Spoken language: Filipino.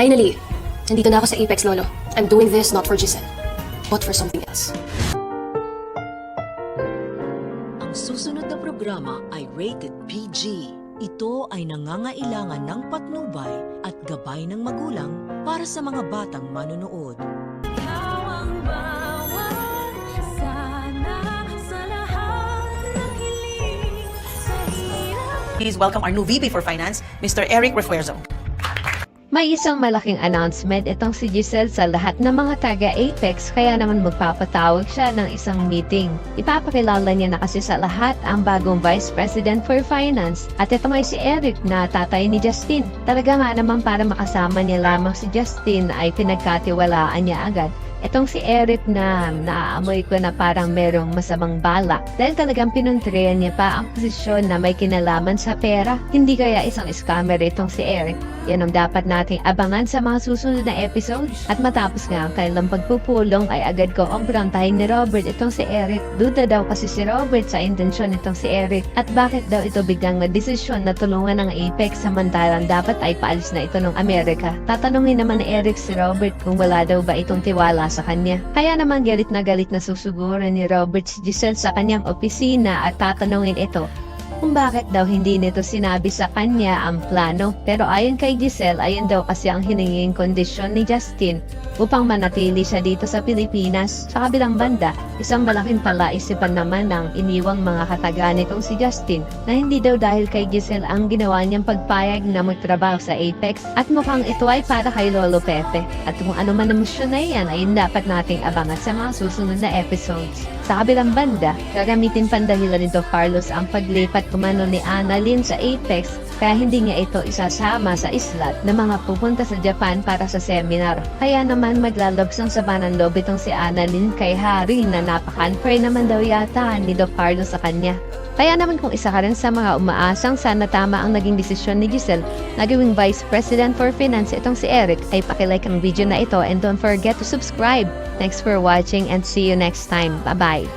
Finally, nandito na ako sa Apex, Lolo. I'm doing this not for Giselle, but for something else. Ang susunod na programa ay rated PG. Ito ay nangangailangan ng patnubay at gabay ng magulang para sa mga batang manonood. Please welcome our new VP for Finance, Mr. Eric Refuerzo. May isang malaking announcement itong si Giselle sa lahat ng mga taga-Apex kaya naman magpapatawag siya ng isang meeting. Ipapakilala niya na kasi sa lahat ang bagong Vice President for Finance at ito may si Eric na tatay ni Justin. Talaga nga naman para makasama niya lamang si Justin ay pinagkatiwalaan niya agad. Itong si Eric na naaamoy ko na parang merong masamang balak dahil talagang pinuntriyan niya pa ang posisyon na may kinalaman sa pera. Hindi kaya isang scammer itong si Eric? Yan ang dapat nating abangan sa mga susunod na episode. At matapos nga ang kanilang pagpupulong ay agad ko omprantahin ni Robert itong si Eric. Duda daw kasi si Robert sa intensyon itong si Eric at bakit daw ito biglang na-desisyon na tulungan ng Apex samantalang dapat ay paalis na ito ng Amerika. Tatanungin naman ni Eric si Robert kung wala daw ba itong tiwala sa kanya. Kaya naman galit na susuguran ni Robert si Giselle sa kanyang opisina at tatanungin ito kung bakit daw hindi nito sinabi sa kanya ang plano. Pero ayon kay Giselle, ayon daw kasi ang hininging kondisyon ni Justin upang manatili siya dito sa Pilipinas. Sa kabilang banda, isang malaking palaisipan naman ng iniwang mga kataga nitong si Justin na hindi daw dahil kay Giselle ang ginawa niyang pagpayag na magtrabaho sa Apex at mukhang ito ay para kay Lolo Pepe. At kung ano man ang misyon na iyan ay dapat nating abangan sa mga susunod na episodes. Sa kabilang banda, gagamitin pandahilan ni Doc Carlos ang paglipat kumano ni Annalyn sa Apex kaya hindi niya ito isasama sa islat na mga pupunta sa Japan para sa seminar. Kaya naman maglalabsang sa ng loob itong si Annalyn kay Harry na napaka-unfair naman daw yata ni Doc Carlos sa kanya. Kaya naman kung isa ka rin sa mga umaasang sana tama ang naging desisyon ni Giselle na gawing Vice President for Finance itong si Eric ay pakilike ang video na ito and don't forget to subscribe. Thanks for watching and see you next time. Bye-bye!